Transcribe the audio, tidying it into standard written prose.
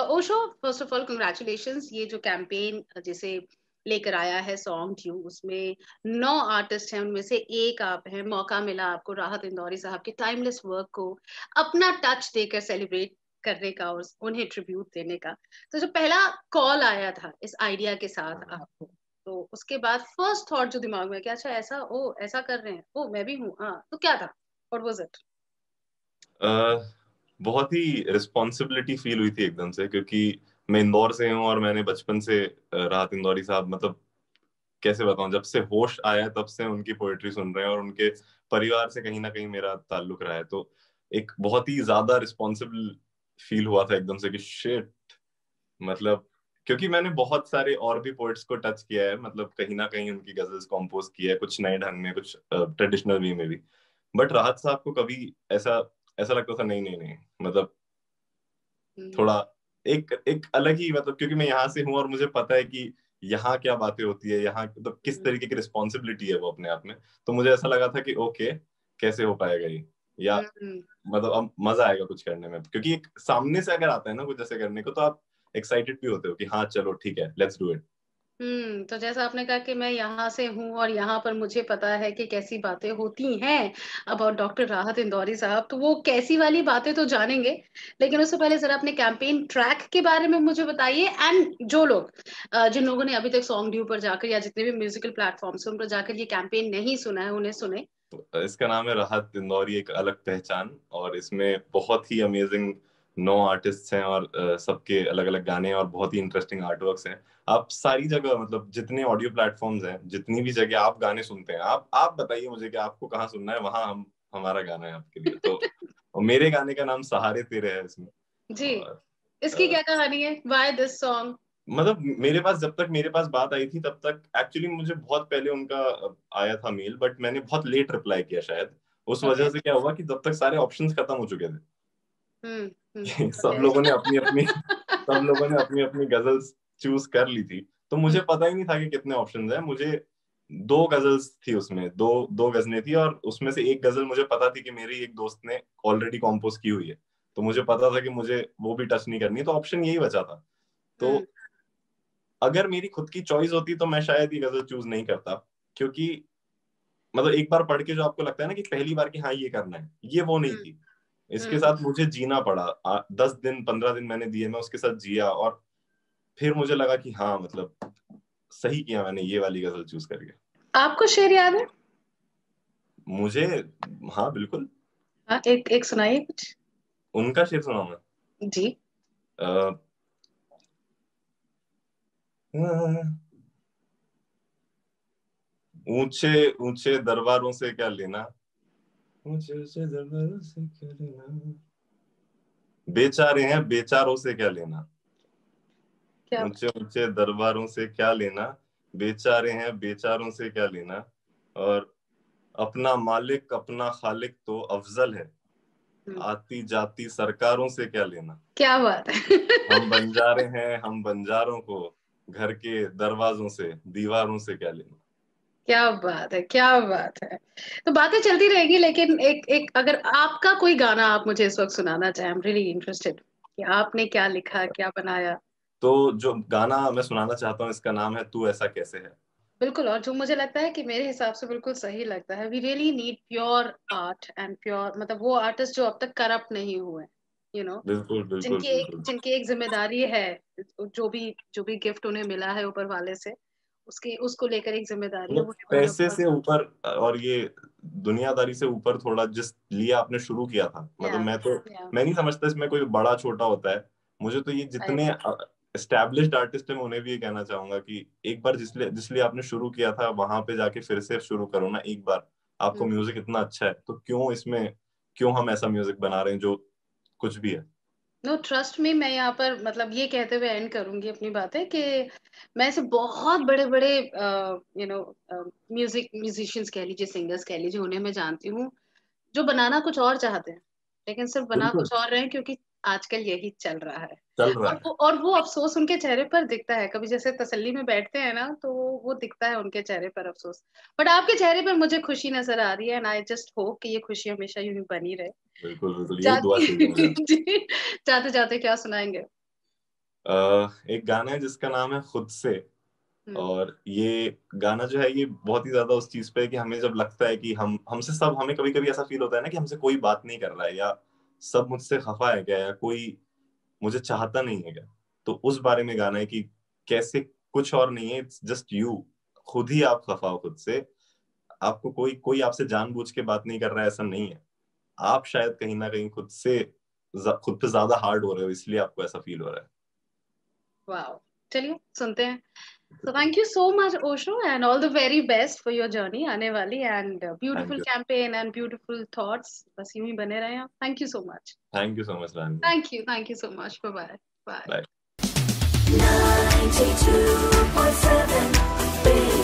Osho, first of all congratulations, ये जो campaign जिसे लेकर आया है सॉन्ग ड्यू, उसमें 9 आर्टिस्ट हैं, उनमें से एक आप हैं। मौका मिला आपको राहत इंदौरी साहब के टाइमलेस वर्क को अपना टच देकर सेलिब्रेट करने का और उन्हें ट्रिब्यूट देने का। तो जो पहला कॉल आया था इस आइडिया के साथ आपको, तो उसके बाद फर्स्ट थॉट जो दिमाग में कि अच्छा ऐसा, ओ ऐसा कर रहे हैं, ओ मैं भी हूँ, हाँ, तो क्या था, व्हाट वाज इट? बहुत ही रिस्पॉन्सिबिलिटी फील हुई थी एकदम से, क्योंकि मैं इंदौर से हूँ और मैंने बचपन से राहत इंदौरी साहब, मतलब कैसे बताऊं, जब से होश आया तब से उनकी पोएट्री सुन रहे हैं और उनके परिवार से कहीं ना कहीं मेरा ताल्लुक रहा है। तो एक बहुत ही ज्यादा रिस्पॉन्सिबल फील हुआ था एकदम से कि शिट, मतलब क्योंकि मैंने बहुत सारे और भी पोएट्स को टच किया है, मतलब कहीं ना कहीं उनकी गजल्स कंपोज किया है, कुछ नए ढंग में, कुछ ट्रेडिशनल वे में भी। बट राहत साहब को कभी ऐसा ऐसा लगता था, नहीं नहीं नहीं, मतलब थोड़ा एक एक अलग ही, मतलब क्योंकि मैं यहाँ से हूँ और मुझे पता है कि यहाँ क्या बातें होती है, यहाँ मतलब किस तरीके की रिस्पॉन्सिबिलिटी है वो अपने आप में। तो मुझे ऐसा लगा था कि ओके, कैसे हो पाएगा ये, या हम्म। मतलब अब मजा आएगा कुछ करने में, क्योंकि एक सामने से अगर आता है ना कुछ ऐसे करने को, तो आप एक्साइटेड भी होते हो कि हाँ चलो ठीक है, लेट्स डू इट। तो जैसा आपने कहा कि मैं यहाँ से हूँ और यहाँ पर मुझे पता है कि कैसी बातें होती हैं अबाउट डॉक्टर राहत इंदौरी साहब, तो वो कैसी वाली बातें तो जानेंगे। लेकिन उससे पहले जरा अपने कैंपेन ट्रैक के बारे में मुझे बताइए। एंड जो लोग जिन लोगों ने अभी तक सॉन्ग ड्यू पर जाकर या जितने भी म्यूजिकल प्लेटफॉर्म्स उन पर जाकर ये कैंपेन नहीं सुना है, उन्हें सुने। तो इसका नाम है राहत इंदौरी एक अलग पहचान, और इसमें बहुत ही अमेजिंग 9 आर्टिस्ट हैं, और सबके अलग अलग गाने हैं और बहुत ही इंटरेस्टिंग आर्टवर्क्स हैं। आप सारी जगह, मतलब जितने ऑडियो प्लेटफॉर्म्स हैं, जितनी भी जगह आप गाने सुनते हैं, आप बताइए मुझे कि आपको कहाँ सुनना है, वहां हम हमारा गाना है आपके लिए। तो और मेरे गाने का नाम सहारे तेरे है इसमें। जी, और इसकी क्या कहानी है, व्हाई दिस सॉन्ग? मतलब मेरे पास, जब तक मेरे पास बात आई थी तब तक एक्चुअली मुझे बहुत पहले उनका आया था मेल, बट मैंने बहुत लेट रिप्लाई किया शायद। उस ओके। वजह से क्या हुआ कि जब तक सारे ऑप्शंस खत्म हो चुके थे कि सब ओके। लोगों ने अपनी अपनी सब लोगों ने अपनी अपनी गजल्स चूज कर ली थी। तो मुझे पता ही नहीं था कि कितने ऑप्शंस हैं। मुझे दो गजल्स थी उसमें, दो दो गजलें थी, और उसमें से एक गजल मुझे पता थी कि मेरी एक दोस्त ने ऑलरेडी कॉम्पोज की हुई है। तो मुझे पता था कि मुझे वो भी टच नहीं करनी, तो ऑप्शन यही बचा था। तो अगर मेरी खुद की चॉइस होती तो मैं शायद ये गजल चूज नहीं करता, क्योंकि मतलब एक बार पढ़ के जो आपको लगता है ना कि पहली बार कि हाँ ये करना है, ये वो नहीं थी। इसके साथ मुझे जीना पड़ा। 10 दिन 15 दिन मैंने दिए, मैं उसके साथ जिया, और फिर मुझे लगा कि हाँ मतलब सही किया मैंने ये वाली गजल चूज करके। आपको शेर याद है? मुझे, हाँ बिल्कुल। हाँ, एक एक सुनाइए कुछ। उनका शेर सुनाऊं जी। मैं? ऊंचे ऊंचे दरबारों से क्या लेना, ऊंचे ऊंचे दरबारों से क्या लेना, बेचारे हैं बेचारों से क्या लेना, क्या? ऊंचे ऊंचे दरबारों से क्या लेना, बेचारे हैं बेचारों से क्या लेना, और अपना मालिक अपना खालिक तो अफजल है, हम्म, आती जाती सरकारों से क्या लेना, क्या बात है। हम बंजारे हैं हम बंजारों को घर के दरवाजों से दीवारों से क्या लेना। क्या बात है, क्या बात है। तो बातें चलती रहेगी, लेकिन एक एक अगर आपका कोई गाना आप मुझे इस वक्त सुनाना चाहें, आई एम रियली इंटरेस्टेड कि आपने क्या लिखा, क्या बनाया। तो जो गाना मैं सुनाना चाहता हूँ इसका नाम है तू ऐसा कैसे है। बिल्कुल, और जो मुझे लगता है कि मेरे हिसाब से बिल्कुल सही लगता है, we really need pure art and pure, मतलब वो आर्टिस्ट जो अब तक करप्ट नहीं हुए, यू नो, बिल्कुल बिल्कुल बिल्कुल। जिनकी एक जिम्मेदारी है, जो भी गिफ्ट उन्हें मिला है ऊपर वाले से, उसके उसको लेकर एक जिम्मेदारी है, मतलब वो निभाना पैसे बहुत से जरूरी ऊपर और ये दुनियादारी से ऊपर थोड़ा जिस लिए आपने शुरू किया था, है। मतलब या या मैं नहीं समझता इसमें कोई बड़ा छोटा होता है। मुझे तो ये आई जितने एस्टैब्लिश्ड आर्टिस्ट हैं मैं उन्हें भी ये कहना चाहूंगा कि एक बार जिस लिए आपने शुरू किया था वहां पे जाके फिर से शुरू करो ना एक बार। आपको एग्री। म्यूजिक इतना अच्छा है तो क्यों हम ऐसा म्यूजिक बना रहे हैं जो कुछ भी है। नो, ट्रस्ट मी, मैं यहाँ पर मतलब ये कहते हुए एंड करूंगी अपनी बातें कि मैं ऐसे बहुत बड़े बड़े नो म्यूजिशियंस कह लीजिए, सिंगर्स कह लीजिए, उन्हें मैं जानती हूँ जो बनाना कुछ और चाहते हैं, लेकिन सिर्फ बना बिल्कुल कुछ और रहे हैं, क्योंकि आजकल यही चल रहा है। चल रहा और है। वो अफसोस उनके चेहरे पर दिखता है, कभी जैसे तसल्ली में बैठते हैं ना, तो वो दिखता है उनके चेहरे पर अफसोस। बट आपके चेहरे पर मुझे खुशी नजर आ रही है, एंड आई जस्ट होप कि ये खुशी हमेशा यूं ही बनी रहे। बिल्कुल बिल्कुल, यही दुआ जाती चाहिए मुझे। जी, जाते जाते क्या सुनाएंगे? एक गाना है जिसका नाम है खुद से। हम्म। और ये गाना जो है ये बहुत ही ज्यादा उस चीज पे है कि हमें जब लगता है कि हमसे सब, हमें कभी कभी ऐसा फील होता है ना कि हमसे कोई बात नहीं कर रहा है, या सब मुझसे खफा है क्या, या कोई मुझे चाहता नहीं है क्या। तो उस बारे में गाना है कि कैसे कुछ और नहीं है, इट्स जस्ट यू, खुद ही आप खफा हो खुद से। आपको कोई कोई आपसे जानबूझ के बात नहीं कर रहा है, ऐसा नहीं है। आप शायद कहीं ना कहीं खुद से खुद पे ज्यादा हार्ड हो रहे हो, इसलिए आपको ऐसा फील हो रहा है। वाओ, चलिए सुनते हैं। So thank you so much, Osho, and all the very best for your journey आने वाली, and thank beautiful you. campaign and beautiful thoughts. बस यूं ही बने रहे आप. Thank you so much. Thank you so much Rani. Thank you so much. Bye bye. Bye. Bye. 92.7